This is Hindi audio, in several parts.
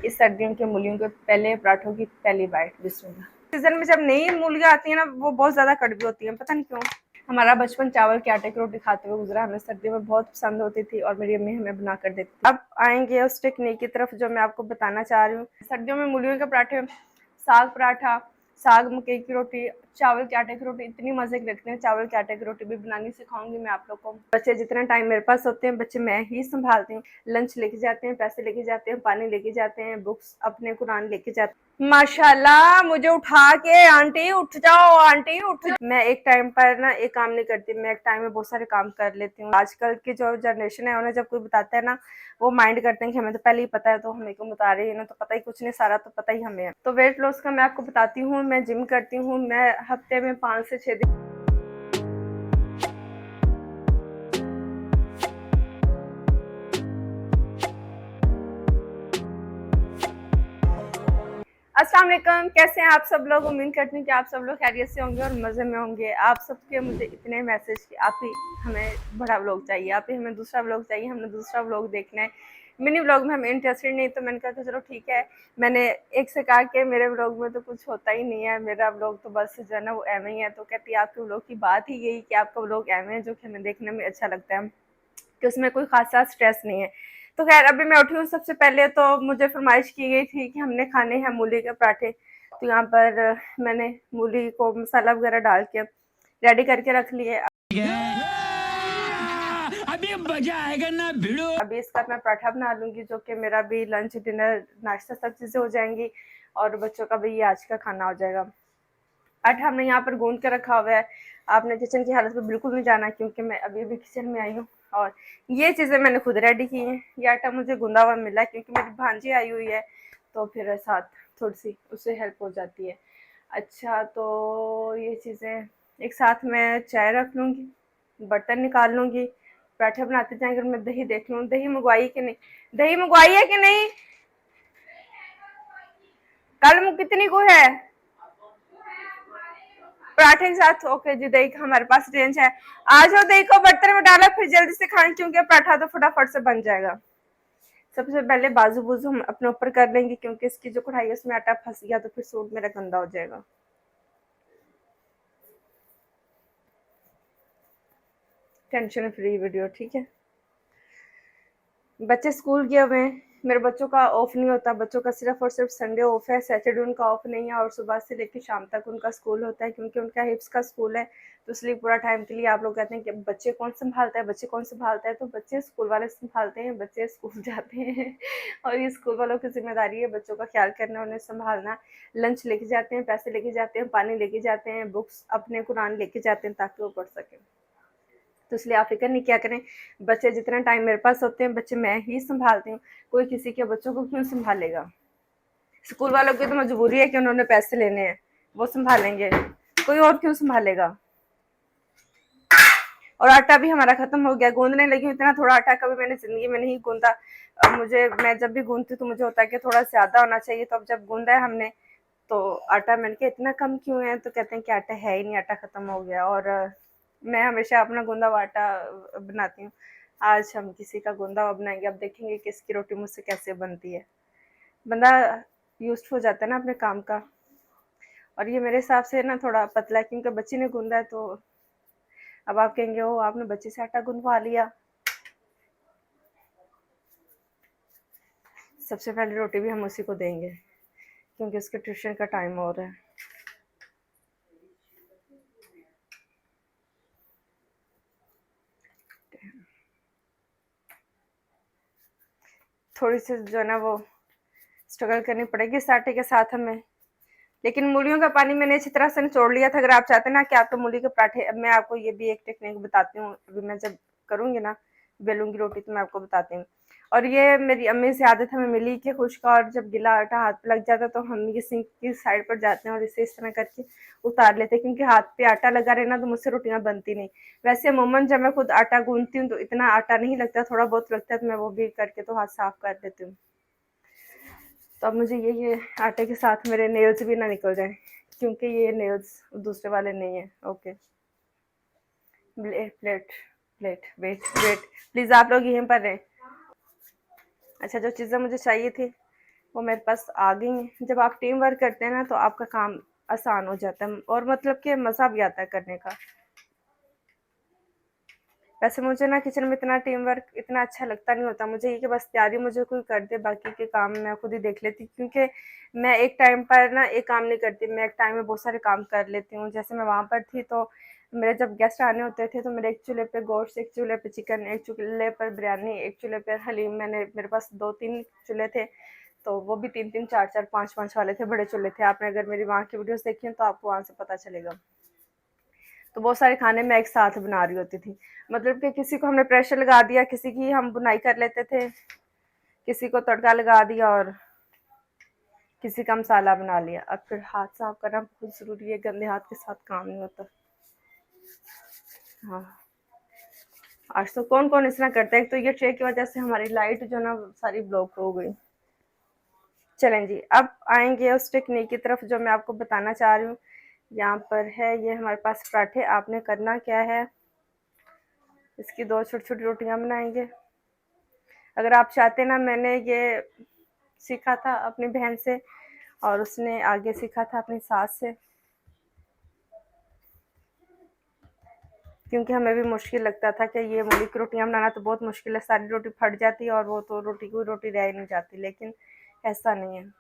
इस सर्दियों के मूलियों के पहले पराठों की पहली बाइट बिस्मिल्लाह। सीजन में जब नई मूलियाँ आती हैं ना, वो बहुत ज़्यादा कड़वी होती हैं, पता नहीं क्यों। हमारा बचपन चावल के आटे की रोटी खाते हुए गुजरा, हमें सर्दियों में बहुत पसंद होती थी और मेरी अम्मी हमें बना कर देती थी। अब आएंगे उस टेक्निक की तरफ जो मैं आपको बताना चाह रही हूँ। सर्दियों में मूलियों के पराठे, साग पराठा, साग मकई की रोटी, चावल के आटे की रोटी इतनी मजे की लगती है। चावल के आटे की रोटी भी बनानी सिखाऊंगी मैं आप लोग को। बच्चे जितना टाइम मेरे पास होते हैं, बच्चे मैं ही संभालती हूँ। लंच लेके जाते हैं, पैसे लेके जाते हैं, पानी लेके जाते हैं, बुक्स अपने कुरान लेके जाते हैं। माशाल्लाह, मुझे उठा के आंटी उठ जाओ, आंटी उठ जाओ। मैं एक टाइम पर ना एक काम नहीं करती, मैं एक टाइम में बहुत सारे काम कर लेती हूँ। आजकल की जो जनरेशन है, उन्हें जब कोई बताता है ना, वो माइंड करते हैं कि हमें तो पहले ही पता है, तो हमें क्यों बता रही है ना, तो पता ही कुछ नहीं, सारा तो पता ही हमें है। तो वेट लॉस का मैं आपको बताती हूँ। मैं जिम करती हूँ, मैं हफ्ते में 5 से 6 दिन। अस्सलाम वालेकुम, कैसे हैं आप सब लोग। उम्मीद करती हूँ कि आप सब लोग खैरियत से होंगे और मज़े में होंगे। आप सबके मुझे इतने मैसेज कि आप ही हमें बड़ा व्लॉग चाहिए, आप ही हमें दूसरा व्लॉग चाहिए, हमने दूसरा व्लॉग देखना है, मिनी व्लॉग में हम इंटरेस्टेड नहीं। तो मैंने कहा चलो ठीक है। मैंने एक से कहा कि मेरे व्लॉग में तो कुछ होता ही नहीं है, मेरा व्लॉग तो बस जो है ना वो एवं ही है। तो कहती है आपके व्लॉग की बात ही यही कि आपका व्लॉग एवं है, जो कि हमें देखने में अच्छा लगता है, कि उसमें कोई खासा स्ट्रेस नहीं है। तो खैर अभी मैं उठी हूँ। सबसे पहले तो मुझे फरमाइश की गई थी कि हमने खाने हैं मूली के पराठे। तो यहाँ पर मैंने मूली को मसाला वगैरह डाल के रेडी करके रख लिए। अभी मजा आएगा ना भिड़ो। अभी इसका मैं पराठा बना लूंगी, जो कि मेरा भी लंच डिनर नाश्ता सब चीजें हो जाएंगी और बच्चों का भी ये आज का खाना हो जाएगा। आटा हमने यहाँ पर गूंद के रखा हुआ है। आपने किचन की हालत में बिल्कुल नहीं जाना, क्योंकि मैं अभी अभी किचन में आई हूँ और ये चीज़ें मैंने खुद रेडी की हैं। ये आटा मुझे गूंदा हुआ मिला है, क्योंकि मेरी भांजी आई हुई है, तो फिर साथ थोड़ी सी उससे हेल्प हो जाती है। अच्छा, तो ये चीज़ें एक साथ मैं चाय रख लूँगी, बर्तन निकाल लूँगी, पराठे बनाते जाएंगे। मैं दही देख लूँ, दही मंगवाई कि नहीं, दही मंगवाई है कि नहीं, कल कितनी को है पराठे के साथ। ओके जी, दही का हमारे पास रेंज है। आ जाओ, दही को बर्तन में डाला, फिर जल्दी से खाएं, क्योंकि पराठा तो फटाफट से बन जाएगा। सबसे पहले बाजू बुजू हम अपने ऊपर कर लेंगे, क्योंकि इसकी जो कढ़ाई है उसमें आटा फंस गया तो फिर सूट मेरा गंदा हो जाएगा। टेंशन फ्री वीडियो, ठीक है। बच्चे स्कूल गए हुए हैं, मेरे बच्चों का ऑफ नहीं होता। बच्चों का सिर्फ और सिर्फ संडे ऑफ है, सैटरडे उनका ऑफ नहीं है और सुबह से लेकर शाम तक उनका स्कूल होता है, क्योंकि उनका हिप्स का स्कूल है। तो इसलिए पूरा टाइम के लिए आप लोग कहते हैं कि बच्चे कौन संभालता है, बच्चे कौन संभालता है, तो बच्चे स्कूल वाले संभालते हैं, बच्चे स्कूल जाते हैं और ये स्कूल वालों की जिम्मेदारी है बच्चों का ख्याल करना, उन्हें संभालना। लंच लेके जाते हैं, पैसे लेके जाते हैं, पानी लेके जाते हैं, बुक्स अपने कुरान लेके जाते हैं ताकि वो पढ़ सकें। तो इसलिए आप फिक्र नहीं किया करें। बच्चे जितना टाइम मेरे पास होते हैं, बच्चे मैं ही संभालती हूँ, कोई किसी के बच्चों को क्यों संभालेगा। स्कूल वालों की तो मजबूरी है कि उन्होंने पैसे लेने हैं, वो संभालेंगे, कोई और क्यों संभालेगा। और आटा भी हमारा खत्म हो गया, गूंदने लगी हूँ। इतना थोड़ा आटा कभी मैंने जिंदगी में नहीं गूंदा। मुझे, मैं जब भी गूंदती तो मुझे होता है कि थोड़ा ज्यादा होना चाहिए। तो अब जब गूंदा है हमने, तो आटा मैंने कहा इतना कम क्यों है, तो कहते हैं कि आटा है ही नहीं, आटा खत्म हो गया। और मैं हमेशा अपना गूंदा हुआ आटा बनाती हूँ। आज हम किसी का गूंदा हुआ बनाएंगे, अब देखेंगे कि इसकी रोटी मुझसे कैसे बनती है। बंदा यूज्ड हो जाता है ना अपने काम का। और ये मेरे हिसाब से ना थोड़ा पतला है, क्योंकि बच्ची ने गूंदा है। तो अब आप कहेंगे ओ आपने बच्ची से आटा गूंदवा लिया। सबसे पहले रोटी भी हम उसी को देंगे, क्योंकि उसके ट्यूशन का टाइम हो रहा है। थोड़ी सी जो है ना वो स्ट्रगल करनी पड़ेगी इस आटे के साथ हमें। लेकिन मूलियों का पानी मैंने अच्छी तरह से निचोड़ लिया था। अगर आप चाहते हैं ना कि आपको मूली के पराठे, अब मैं आपको ये भी एक टेक्निक बताती हूँ। अभी मैं जब करूंगी ना, बेलूंगी रोटी, तो मैं आपको बताती हूँ। और ये मेरी अम्मी से आदत हमें मिली कि खुश्क, और जब गिला आटा हाथ पे लग जाता तो हम ये सिंक की साइड पर जाते हैं और इसे इस तरह करके उतार लेते हैं, क्योंकि हाथ पे आटा लगा रहे ना तो मुझसे रोटियां बनती नहीं। वैसे अमूमन जब मैं खुद आटा गूंथती हूँ तो इतना आटा नहीं लगता, थोड़ा बहुत लगता है, तो मैं वो भी करके तो हाथ साफ कर देती हूँ। तो अब मुझे ये आटे के साथ मेरे नेल्स भी ना निकल जाए, क्योंकि ये नेल्स दूसरे वाले नहीं है। Okay, plate plate plate, wait wait, please आप लोग यहीं पर रहें। अच्छा, जो चीज़ें मुझे चाहिए थी वो मेरे पास आ गई हैं। जब आप टीम वर्क करते हैं ना तो आपका काम आसान हो जाता है और मतलब कि मज़ा भी आता है करने का। वैसे मुझे ना किचन में इतना टीम वर्क इतना अच्छा लगता नहीं होता, मुझे ये कि बस तैयारी मुझे कोई कर दे, बाकी के काम मैं खुद ही देख लेती, क्योंकि मैं एक टाइम पर ना एक काम नहीं करती, मैं एक टाइम में बहुत सारे काम कर लेती हूँ। जैसे मैं वहाँ पर थी तो मेरे जब गेस्ट आने होते थे तो मेरे एक चूल्हे पे गोश्त, एक चूल्हे पे चिकन, एक चूल्हे पर बिरयानी, एक चूल्हे पर हलीम, मेरे पास 2-3 चूल्हे थे, तो वो भी 3-3, 4-4, 5-5 वाले थे, बड़े चूल्हे थे। आपने अगर मेरी वहाँ की वीडियोस देखी हैं तो आपको वहाँ से पता चलेगा। तो बहुत सारे खाने मैं एक साथ बना रही होती थी, मतलब कि किसी को हमने प्रेशर लगा दिया, किसी की हम बुनाई कर लेते थे, किसी को तड़का लगा दिया और किसी का मसाला बना लिया। अब फिर हाथ साफ करना बहुत ज़रूरी है, गंदे हाथ के साथ काम नहीं होता। हाँ, आज तो कौन कौन इस तरह करता है। एक तो ये ट्रे की वजह से हमारी लाइट जो ना सारी ब्लॉक हो गई। चलें जी, अब आएंगे उस टेक्निक की तरफ जो मैं आपको बताना चाह रही हूँ। यहाँ पर है ये हमारे पास पराठे। आपने करना क्या है, इसकी 2 छोटी-छोटी रोटियाँ बनाएंगे। अगर आप चाहते हैं ना, मैंने ये सीखा था अपनी बहन से और उसने आगे सीखा था अपनी सास से, क्योंकि हमें भी मुश्किल लगता था कि ये मूली की रोटियाँ बनाना तो बहुत मुश्किल है, सारी रोटी फट जाती है और वो तो रोटी कोई रोटी रह ही नहीं जाती, लेकिन ऐसा नहीं है।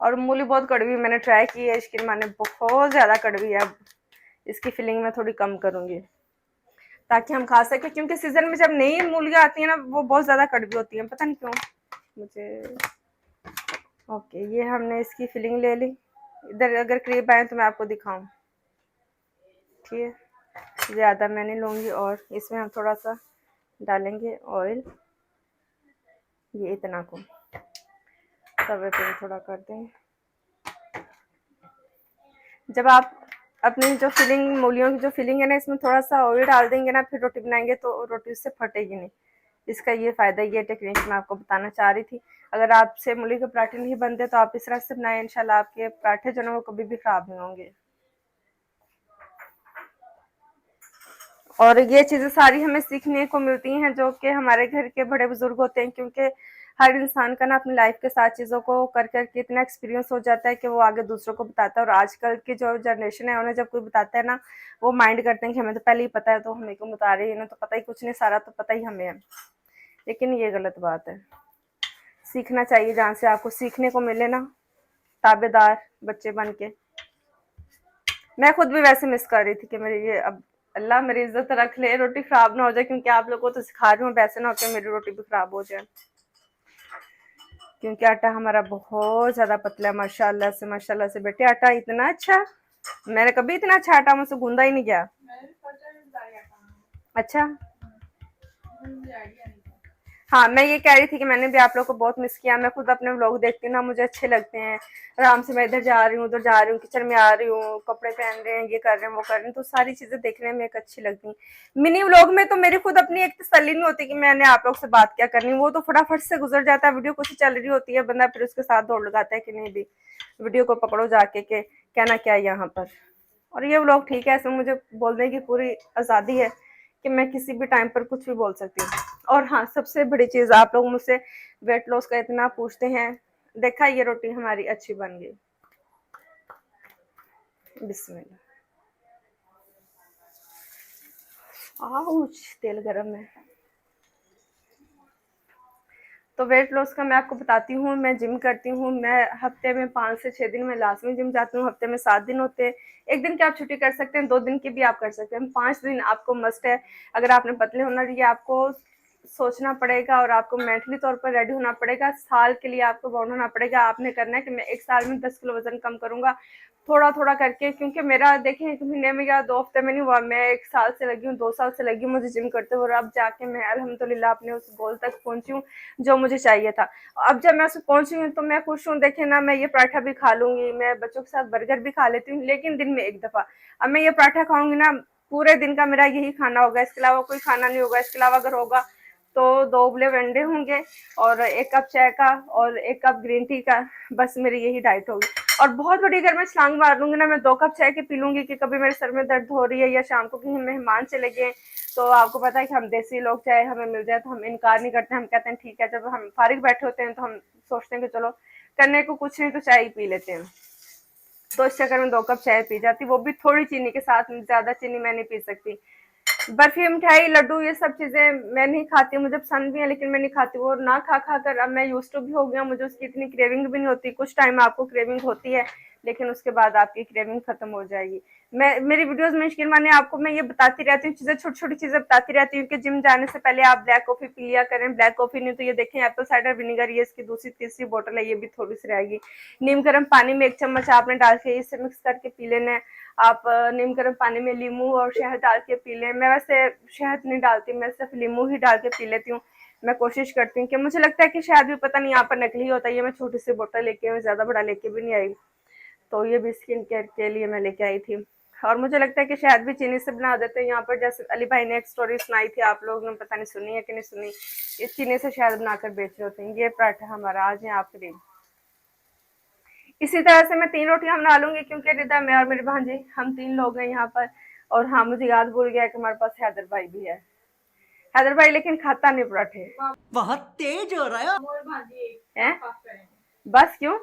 और मूली बहुत कड़वी, मैंने ट्राई की है, इसकी माने बहुत ज़्यादा कड़वी है। अब इसकी फिलिंग मैं थोड़ी कम करूँगी ताकि हम खा सकें, क्योंकि सीज़न में जब नई मूलियाँ आती हैं ना वो बहुत ज़्यादा कड़वी होती हैं, पता नहीं क्यों मुझे। ओके, ये हमने इसकी फिलिंग ले ली। इधर अगर करीब आए तो मैं आपको दिखाऊं, ठीक है। ज़्यादा मैं नहीं लूँगी और इसमें हम थोड़ा सा डालेंगे ऑयल, ये इतना को तवे पे थोड़ा कर देंगे। जब आप अपनी जो फिलिंग, मूलियों की जो फिलिंग है ना, इसमें थोड़ा सा ऑयल डाल देंगे ना, फिर रोटी बनाएंगे तो रोटी उससे फटेगी नहीं। इसका ये फ़ायदा, ये टेक्निक मैं आपको बताना चाह रही थी। अगर आपसे मूली के पराठे नहीं बनते तो आप इस तरह से बनाएं, इंशाल्लाह आपके पराठे जो ना वो कभी भी ख़राब नहीं होंगे। और ये चीज़ें सारी हमें सीखने को मिलती हैं जो कि हमारे घर के बड़े बुजुर्ग होते हैं, क्योंकि हर इंसान का ना अपनी लाइफ के साथ चीज़ों को कर कर के इतना एक्सपीरियंस हो जाता है कि वो आगे दूसरों को बताता है। और आजकल की जो जनरेशन है उन्हें जब कोई बताता है ना, वो माइंड करते हैं कि हमें तो पहले ही पता है, तो हमें क्यों बता रही है, इन्हें तो पता ही कुछ नहीं, सारा तो पता ही हमें है। लेकिन ये गलत बात है, सीखना चाहिए जहाँ से आपको सीखने को मिले ना, ताबेदार बच्चे बन के। मैं खुद भी वैसे मिस कर रही थी कि मेरी ये, अब अल्लाह मेरी इज्जत रख ले, रोटी खराब ना हो जाए, क्योंकि आप लोगों को तो सिखा रही हूँ, वैसे ना होकर मेरी रोटी भी खराब हो जाए, क्योंकि आटा हमारा बहुत ज्यादा पतला है। माशाल्लाह से बेटे, आटा इतना अच्छा, मैंने कभी इतना अच्छा आटा मुझसे गूंदा ही नहीं गया। अच्छा, हाँ, मैं ये कह रही थी कि मैंने भी आप लोग को बहुत मिस किया। मैं खुद अपने व्लॉग देखती हूँ ना, मुझे अच्छे लगते हैं। आराम से मैं इधर जा रही हूँ, उधर जा रही हूँ, किचन में आ रही हूँ, कपड़े पहन रहे हैं, ये कर रहे हैं, वो कर रहे हैं, तो सारी चीजें देखने में एक अच्छी लगती हैं। मिनी व्लॉग में तो मेरी खुद अपनी एक तसल्ली नहीं होती कि मैंने आप लोग से बात क्या करनी, वो तो फटाफट से गुजर जाता है, वीडियो कुछ चल रही होती है, बंदा फिर उसके साथ दौड़ लगाता है कि नहीं भी वीडियो को पकड़ो जाके के कहना क्या है यहाँ पर। और ये व्लॉग ठीक है, ऐसे मुझे बोलने की पूरी आज़ादी है कि मैं किसी भी टाइम पर कुछ भी बोल सकती हूँ। और हाँ, सबसे बड़ी चीज़, आप लोग मुझसे वेट लॉस का इतना पूछते हैं। देखा, ये रोटी हमारी अच्छी बन गई। बिस्मिल्लाह। आउच, तेल गरम है। तो वेट लॉस का मैं आपको बताती हूँ। मैं जिम करती हूँ, मैं हफ्ते में 5 से 6 दिन में लाजमी जिम जाती हूँ। हफ्ते में 7 दिन होते हैं, एक दिन की आप छुट्टी कर सकते हैं, 2 दिन की भी आप कर सकते हैं, 5 दिन आपको मस्ट है। अगर आपने पतले होना, ये आपको सोचना पड़ेगा और आपको मेंटली तौर पर रेडी होना पड़ेगा। साल के लिए आपको बाउंड होना पड़ेगा। आपने करना है कि मैं 1 साल में 10 किलो वजन कम करूंगा, थोड़ा थोड़ा करके, क्योंकि मेरा देखें 1 महीने में या 2 हफ्ते में नहीं हुआ, मैं 1 साल से लगी हूँ, 2 साल से लगी हूँ मुझे जिम करते हुए, और अब जाके मैं अल्हम्दुलिल्लाह अपने उस गोल तक पहुंची हूँ जो मुझे चाहिए था। अब जब मैं उसमें पहुंची हूँ तो मैं खुश हूँ। देखें ना, मैं ये पराठा भी खा लूंगी, मैं बच्चों के साथ बर्गर भी खा लेती हूँ, लेकिन दिन में 1 दफा। अब मैं ये पराठा खाऊंगी ना, पूरे दिन का मेरा यही खाना होगा, इसके अलावा कोई खाना नहीं होगा। इसके अलावा अगर होगा तो 2 उबले अंडे होंगे और 1 कप चाय का और 1 कप ग्रीन टी का, बस मेरी यही डाइट होगी। और बहुत बड़ी, अगर मैं छलांग मार लूंगी ना, मैं 2 कप चाय के पी लूंगी कि कभी मेरे सर में दर्द हो रही है या शाम को कहीं मेहमान चले गए तो आपको पता है कि हम देसी लोग, चाहे हमें मिल जाए तो हम इनकार नहीं करते, हम कहते हैं ठीक है। जब हम फारिग बैठे होते हैं तो हम सोचते हैं कि चलो करने को कुछ नहीं तो चाय ही पी लेते हैं। तो इस चक्कर में 2 कप चाय पी जाती, वो भी थोड़ी चीनी के साथ, ज्यादा चीनी मैं नहीं पी सकती। बर्फी, मिठाई, लड्डू, ये सब चीजें मैं नहीं खाती, मुझे पसंद भी है लेकिन मैं नहीं खाती। वो ना खा खा कर अब मैं यूज टू भी हो गया, मुझे उसकी इतनी क्रेविंग भी नहीं होती। कुछ टाइम आपको क्रेविंग होती है लेकिन उसके बाद आपकी क्रेविंग खत्म हो जाएगी। मैं मेरी वीडियोस में यकीन मानिए आपको मैं ये बताती रहती हूँ चीजें, छोटी छोटी चीजें बताती रहती हूँ कि जिम जाने से पहले आप ब्लैक कॉफी पी लिया करें। ब्लैक कॉफी नहीं तो ये देखें एप्पल साइडर विनेगर, ये इसकी दूसरी तीसरी बोतल है, ये भी थोड़ी सी रहेगी। नीम गर्म पानी में 1 चम्मच आपने डाल के इसे मिक्स करके पी लेना है। आप नीम गर्म पानी में नींबू और शहद डाल के पी लें। मैं वैसे शहद नहीं डालती, मैं सिर्फ नींबू ही डाल के पी लेती हूँ। मैं कोशिश करती हूँ कि मुझे लगता है कि शायद भी पता नहीं यहाँ पर नकली होता है। ये मैं छोटी सी बोतल लेके आई, ज्यादा बड़ा लेके भी नहीं आई। तो ये भी स्किन केयर के लिए मैं लेके आई थी। और मुझे लगता है कि शायद भी चीनी से बना देते हैं यहाँ पर। जैसे अली भाई ने एक स्टोरी सुनाई थी, आप लोगों ने पता नहीं सुनी है कि नहीं सुनी, इस चीनी से शायद बनाकर बेच रहे होते हैं। ये पराठा हमारा आज है आपके लिए। इसी तरह से मैं 3 रोटियां बना लूंगी क्योंकि रिदा, मैं और मेरी भांजी, हम 3 लोग हैं यहाँ पर। और हाँ, मुझे याद भूल गया कि हमारे पास हैदर भाई भी है। हैदर भाई लेकिन खाता नहीं पराठे। बहुत तेज हो रहा है बस क्यों?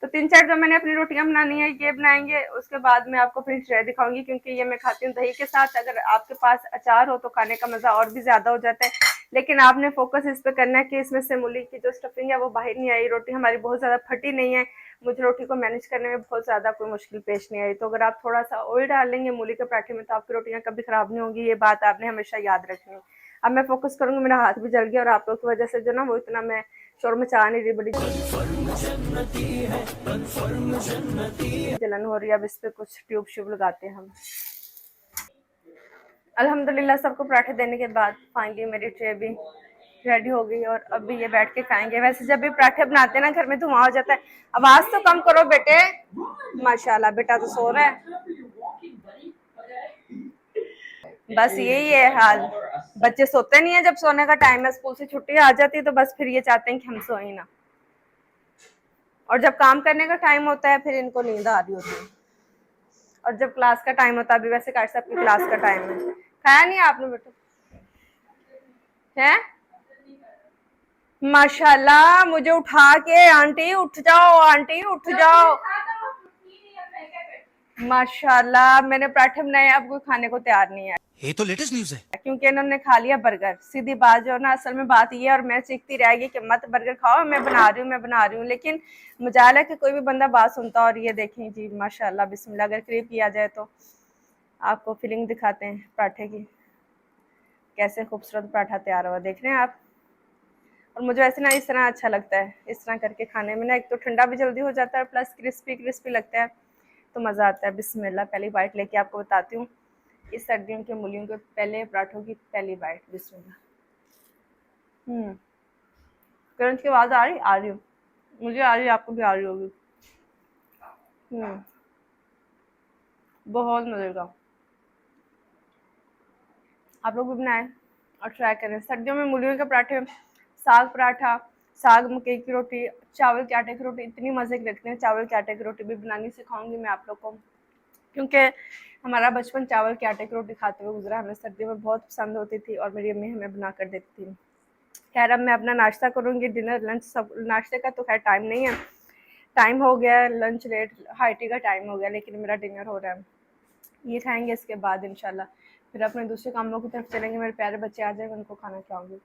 तो 3-4 जो मैंने अपनी रोटियां बनानी है ये बनाएंगे, उसके बाद मैं आपको फिर ट्रे दिखाऊंगी क्योंकि ये मैं खाती हूँ दही के साथ। अगर आपके पास अचार हो तो खाने का मजा और भी ज्यादा हो जाता है, लेकिन आपने फोकस इस पे करना है कि इसमें से मूली की जो स्टफिंग है वो बाहर नहीं आई, रोटी हमारी बहुत ज्यादा फटी नहीं है। मुझे रोटी को मैनेज करने में बहुत ज्यादा कोई मुश्किल पेश नहीं आई। तो अगर आप थोड़ा सा ऑयल डाल लेंगे मूली के पराठे में तो आपकी रोटियां कभी खराब नहीं होंगी, ये बात आपने हमेशा याद रखनी है। अब मैं फोकस करूंगी, मेरा हाथ भी जल गया और आप लोग की वजह से जो ना वो इतना मैं शोर मचा नहीं रही, बड़ी जलन हो रही है। अब इस पे कुछ ट्यूब श्यूब लगाते हैं हम। अल्हम्दुलिल्लाह सबको पराठे देने के बाद फाइनली मेरी ट्रे भी रेडी हो गई और अब भी ये बैठ के खाएंगे। वैसे जब भी पराठे बनाते हैं ना घर में धुआं हो जाता है। आवाज तो कम करो बेटे। माशाल्लाह बेटा तो सो रहा है। बस यही है हाल, बच्चे सोते नहीं है। जब सोने का टाइम है, स्कूल से छुट्टी आ जाती है तो बस फिर ये चाहते हैं कि हम सोए ना। और जब काम करने का टाइम होता है फिर इनको नींद आ रही होती है। और जब क्लास का टाइम होता है, अभी वैसे काश आपकी क्लास का टाइम है। खाया नहीं आपने बेटा? है माशाल्लाह, मुझे उठा के आंटी उठ जाओ, आंटी उठ जाओ। माशाल्लाह मैंने पराठे बनाए, अब कोई खाने को तैयार नहीं है। ये तो लेटेस्ट न्यूज है। क्योंकि इन्होंने खा लिया बर्गर। सीधी बात जो ना, असल में बात ये है, और मैं चीखती रह गई कि मत बर्गर खाओ, मैं बना रही हूँ, मैं बना रही हूँ। लेकिन मजाल है कि कोई भी बंदा बात सुनता। और ये देखें जी माशाल्लाह बिस्मिल्लाह, अगर करीब किया जाए तो आपको फीलिंग दिखाते हैं पराठे की, कैसे खूबसूरत पराठा तैयार हुआ देख रहे हैं आप। और मुझे वैसे ना इस तरह अच्छा लगता है, इस तरह करके खाने में ना, एक तो ठंडा भी जल्दी हो जाता है प्लस क्रिस्पी क्रिस्पी लगता है, तो मज़ा आता है। बिस्मिल्लाह, पहली बाइट लेके आपको बताती हूँ इस सर्दियों के मूलियों के पहले पराठों की पहली बाइट। बिस्मिल्लाह। क्रंच की आवाज़ आ रही हो, मुझे आ रही है, आपको भी आ रही होगी। बहुत मज़े का। आप लोग भी बनाएं और ट्राई करें सर्दियों में मूलियों के पराठे, साग पराठा, साग मकई की रोटी, चावल के आटे की रोटी, इतनी मज़े की लगती है। चावल के आटे की रोटी भी बनानी सिखाऊंगी मैं आप लोग को, क्योंकि हमारा बचपन चावल के आटे की रोटी खाते हुए गुजरा। हमें सर्दियों में बहुत पसंद होती थी और मेरी अम्मी हमें बना कर देती थी। खैर अब मैं अपना नाश्ता करूँगी, डिनर लंच सब। नाश्ते का तो खैर टाइम नहीं है, टाइम हो गया है, लंच लेट हाई टी का टाइम हो गया, लेकिन मेरा डिनर हो रहा है। ये खाएंगे, इसके बाद इंशाल्लाह फिर अपने दूसरे कामों की तरफ चलेंगे। मेरे प्यारे बच्चे आ जाएंगे, उनको खाना खिलाऊंगी।